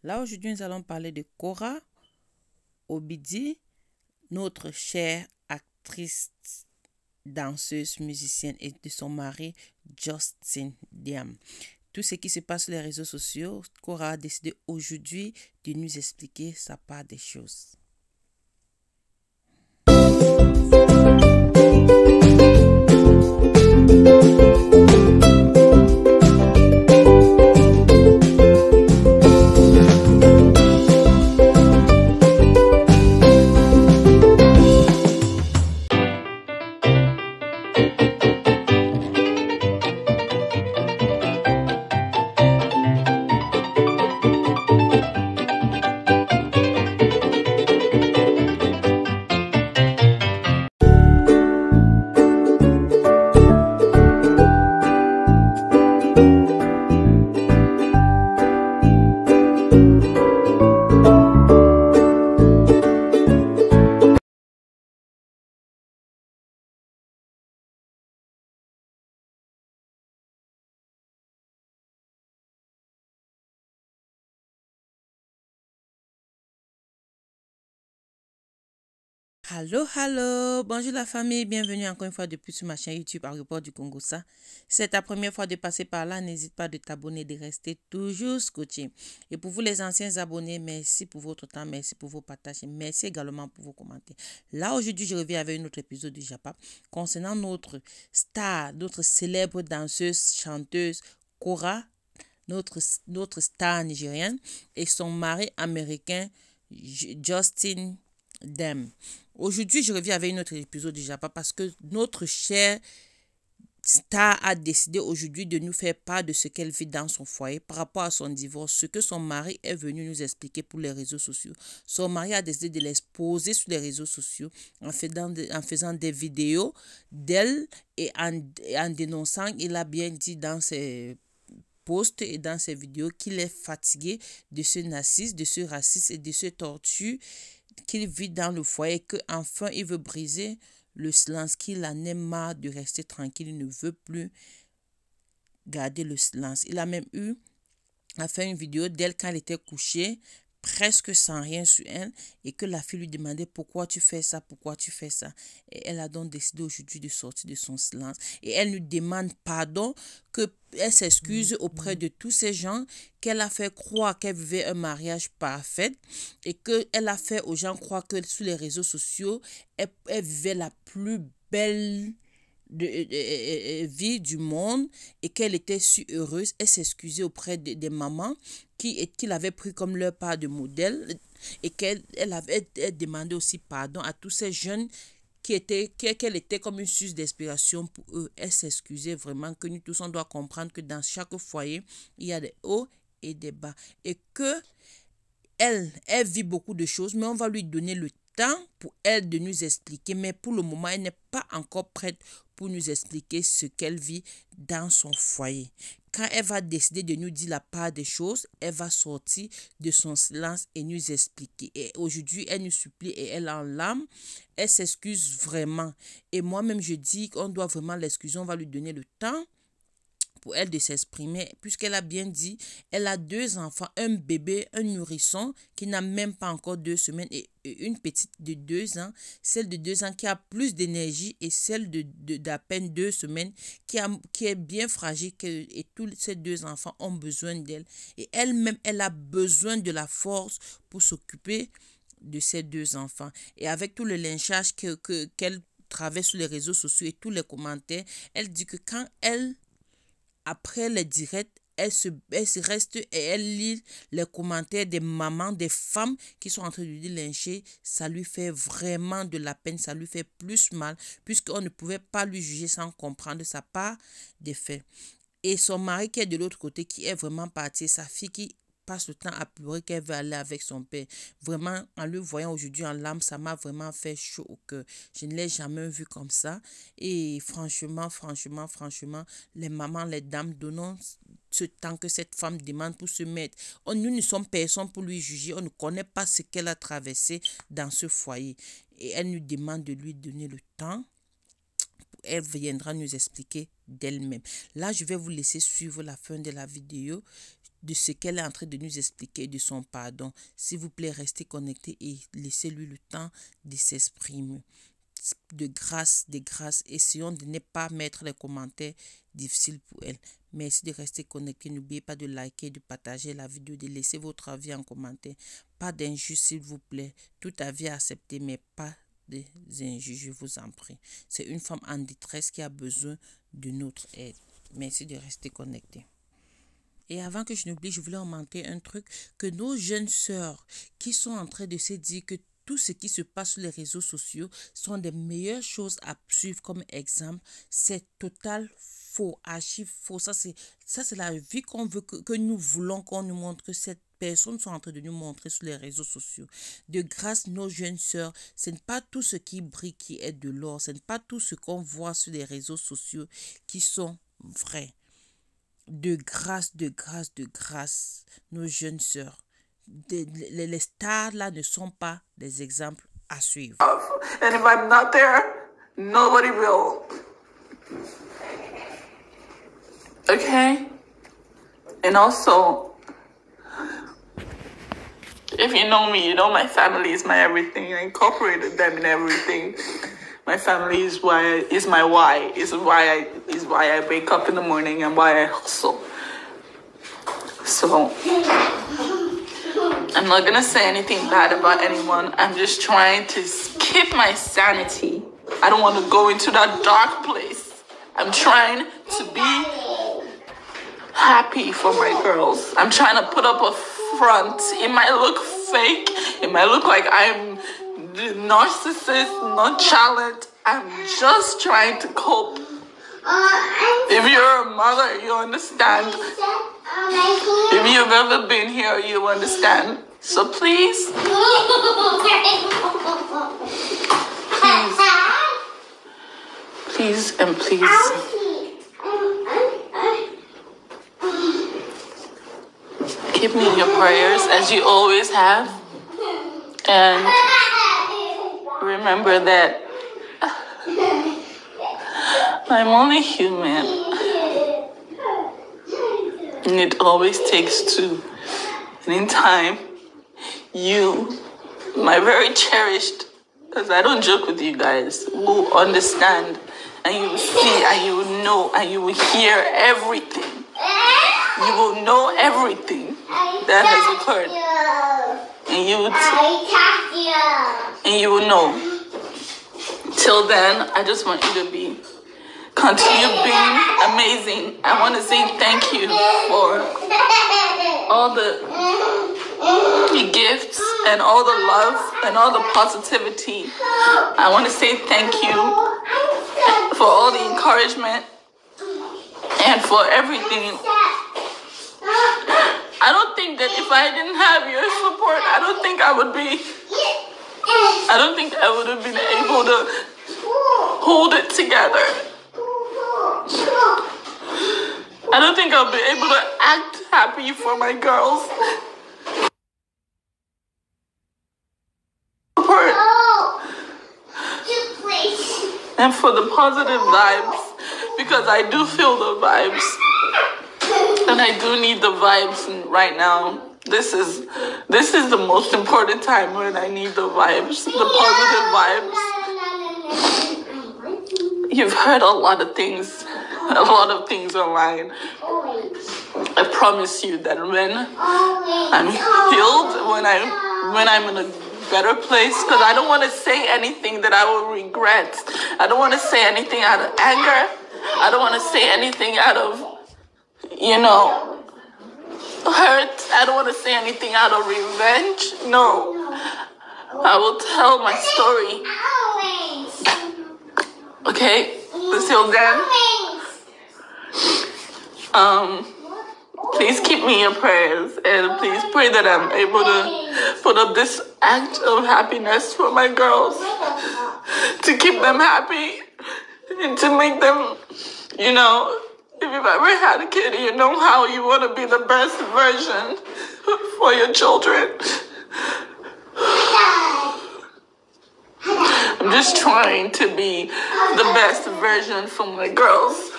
Là, aujourd'hui, nous allons parler de Cora Obidi, notre chère actrice, danseuse, musicienne, et de son mari, Justin Diam. Tout ce qui se passe sur les réseaux sociaux, Cora a décidé aujourd'hui de nous expliquer sa part des choses. Allô, bonjour la famille, bienvenue encore une fois de plus sur ma chaîne YouTube Aéroport du Congo. Ça, c'est ta première fois de passer par là, n'hésite pas de t'abonner, de rester toujours scotché. Et pour vous les anciens abonnés, merci pour votre temps, merci pour vos partages, merci également pour vos commentaires. Là, aujourd'hui, je reviens avec un autre épisode du Japa concernant notre star, notre célèbre danseuse, chanteuse, Cora, notre star nigérienne, et son mari américain, Justin Diam. Aujourd'hui, je reviens avec un autre épisode du Japa parce que notre chère star a décidé aujourd'hui de nous faire part de ce qu'elle vit dans son foyer par rapport à son divorce, ce que son mari est venu nous expliquer pour les réseaux sociaux. Son mari a décidé de l'exposer sur les réseaux sociaux en faisant des vidéos d'elle et en dénonçant, il a bien dit dans ses posts et dans ses vidéos qu'il est fatigué de ce nazisme, de ce racisme et de ce torture qu'il vit dans le foyer, que enfin il veut briser le silence, qu'il en est marre de rester tranquille, il ne veut plus garder le silence. Il a même eu à faire une vidéo d'elle quand elle était couchée, presque sans rien sur elle, et que la fille lui demandait pourquoi tu fais ça, pourquoi tu fais ça. Et elle a donc décidé aujourd'hui de sortir de son silence. Et elle nous demande pardon, qu'elle s'excuse auprès de tous ces gens qu'elle a fait croire qu'elle vivait un mariage parfait et qu'elle a fait aux gens croire que sur les réseaux sociaux, elle vivait la plus belle vie du monde et qu'elle était si heureuse. Elle s'excusait auprès des mamans qui l'avaient pris comme leur part de modèle et qu'elle avait demandé aussi pardon à tous ces jeunes qu'elle était comme une source d'inspiration pour eux. Elle s'excusait vraiment, que nous tous on doit comprendre que dans chaque foyer il y a des hauts et des bas et que elle vit beaucoup de choses, mais on va lui donner le temps pour elle de nous expliquer. Mais pour le moment, elle n'est pas encore prête pour nous expliquer ce qu'elle vit dans son foyer. Quand elle va décider de nous dire la part des choses, elle va sortir de son silence et nous expliquer. Et aujourd'hui, elle nous supplie et elle en larmes. Elle s'excuse vraiment. Et moi-même, je dis qu'on doit vraiment l'excuser. On va lui donner le temps pour elle de s'exprimer, puisqu'elle a bien dit, elle a 2 enfants, un bébé, un nourrisson qui n'a même pas encore 2 semaines et une petite de 2 ans, celle de 2 ans qui a plus d'énergie et celle d'à peine 2 semaines qui est bien fragile et tous ces 2 enfants ont besoin d'elle et elle-même, elle a besoin de la force pour s'occuper de ces 2 enfants et avec tout le lynchage qu'elle traverse sur les réseaux sociaux et tous les commentaires, elle dit que quand elle après les directs, elle se reste et elle lit les commentaires des mamans, des femmes qui sont en train de lui lyncher. Ça lui fait vraiment de la peine, ça lui fait plus mal, puisqu'on ne pouvait pas lui juger sans comprendre sa part des faits. Et son mari qui est de l'autre côté, qui est vraiment parti, sa fille qui passe le temps à pleurer qu'elle veut aller avec son père. Vraiment, en le voyant aujourd'hui en larmes, ça m'a vraiment fait chaud au cœur. Je ne l'ai jamais vu comme ça. Et franchement, les mamans, les dames, donnons ce temps que cette femme demande pour se mettre. Nous ne sommes personne pour lui juger. On ne connaît pas ce qu'elle a traversé dans ce foyer. Et elle nous demande de lui donner le temps. Elle viendra nous expliquer d'elle-même. Là, je vais vous laisser suivre la fin de la vidéo. de ce qu'elle est en train de nous expliquer, de son pardon. S'il vous plaît, restez connectés et laissez-lui le temps de s'exprimer. De grâce, essayons de ne pas mettre les commentaires difficiles pour elle. Merci de rester connecté. N'oubliez pas de liker, de partager la vidéo, de laisser votre avis en commentaire. Pas d'injures, s'il vous plaît. Tout avis accepté, mais pas des injures, je vous en prie. C'est une femme en détresse qui a besoin de notre aide. Merci de rester connecté. Et avant que je n'oublie, je voulais remonter un truc, que nos jeunes sœurs qui sont en train de se dire que tout ce qui se passe sur les réseaux sociaux sont des meilleures choses à suivre comme exemple, c'est total faux, archi faux. Ça, c'est la vie qu'on veut, que nous voulons qu'on nous montre, que cette personnes sont en train de nous montrer sur les réseaux sociaux. De grâce, nos jeunes sœurs, ce n'est pas tout ce qui brille qui est de l'or. Ce n'est pas tout ce qu'on voit sur les réseaux sociaux qui sont vrais. De grâce, nos jeunes sœurs. Les stars là ne sont pas des exemples à suivre. And if I'm not there, nobody will. Okay? And also, if you know me, you know my family is my everything. I incorporated them in everything. My family is my why. Is why I wake up in the morning and why I hustle. So I'm not gonna say anything bad about anyone. I'm just trying to keep my sanity. I don't want to go into that dark place. I'm trying to be happy for my girls. I'm trying to put up a front. It might look fake. It might look like I'm the narcissist, nonchalant. I'm just trying to cope. If you're a mother, you understand. If you've ever been here, you understand. So please, please, and please, keep me in your prayers as you always have. And remember that I'm only human. And it always takes two. And in time, you, my very cherished, because I don't joke with you guys, will understand and you will see and you will know and you will hear everything. You will know everything that has occurred. And you will know. Till then, I just want you to continue being amazing. I want to say thank you for all the gifts and all the love and all the positivity. I want to say thank you for all the encouragement and for everything. I don't think that if I didn't have your support, I don't think I would have been able to hold it together. I don't think I'll be able to act happy for my girls. And for the positive vibes, because I do feel the vibes. And I do need the vibes right now. This is the most important time when I need the vibes, the positive vibes. You've heard a lot of things online. I promise you that when I'm healed, when I'm in a better place, because I don't want to say anything that I will regret. I don't want to say anything out of anger. I don't want to say anything out of, hurt. I don't want to say anything out of revenge. No. I will tell my story. Okay? Until then, please keep me in your prayers and please pray that I'm able to put up this act of happiness for my girls, to keep them happy and to make them, if you've ever had a kid, you know how you want to be the best version for your children. I'm just trying to be the best version for my girls.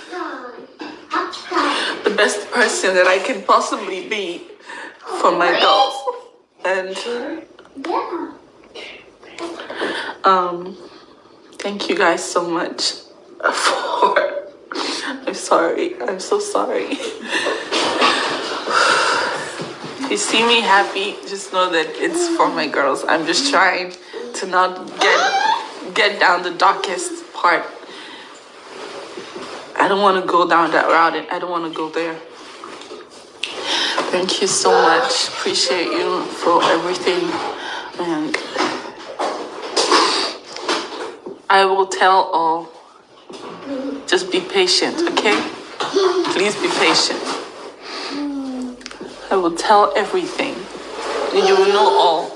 But best person that I can possibly be for my girls. And thank you guys so much for... I'm sorry. I'm so sorry. If you see me happy, just know that it's for my girls. I'm just trying to not get down the darkest part. I don't want to go down that route, and I don't want to go there. Thank you so much. Appreciate you for everything. And I will tell all. Just be patient, okay? Please be patient. I will tell everything. And you will know all.